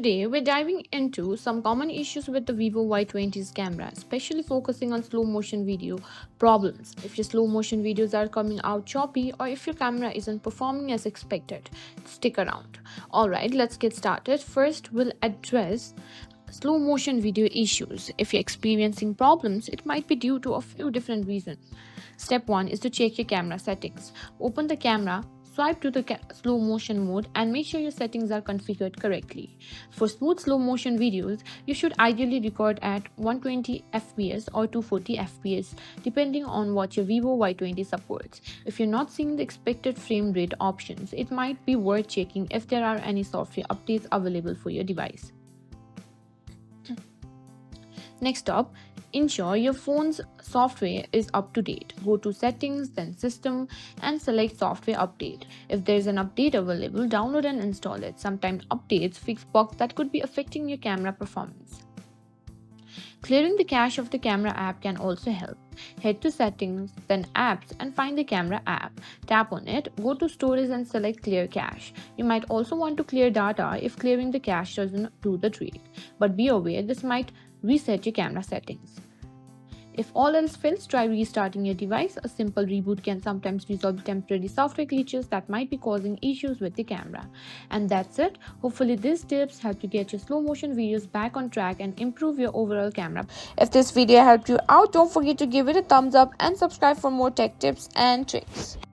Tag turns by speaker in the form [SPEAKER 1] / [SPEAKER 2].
[SPEAKER 1] Today, we're diving into some common issues with the Vivo Y20's camera, especially focusing on slow motion video problems. If your slow motion videos are coming out choppy or if your camera isn't performing as expected, stick around. Alright, let's get started. First, we'll address slow motion video issues. If you're experiencing problems, it might be due to a few different reasons. Step 1 is to check your camera settings. Open the camera, swipe to the slow motion mode and make sure your settings are configured correctly. For smooth slow motion videos, you should ideally record at 120 fps or 240 fps depending on what your Vivo Y20 supports. If you're not seeing the expected frame rate options, it might be worth checking if there are any software updates available for your device. Next up, ensure your phone's software is up to date. Go to Settings, then System, and select Software Update. If there is an update available, download and install it. Sometimes updates fix bugs that could be affecting your camera performance. Clearing the cache of the camera app can also help. Head to Settings, then Apps, and find the camera app. Tap on it, go to Storage and select Clear Cache. You might also want to clear data if clearing the cache doesn't do the trick. But be aware, this might reset your camera settings. If all else fails, try restarting your device. A simple reboot can sometimes resolve temporary software glitches that might be causing issues with the camera. And that's it. Hopefully these tips help you get your slow motion videos back on track and improve your overall camera. If this video helped you out, don't forget to give it a thumbs up and subscribe for more tech tips and tricks.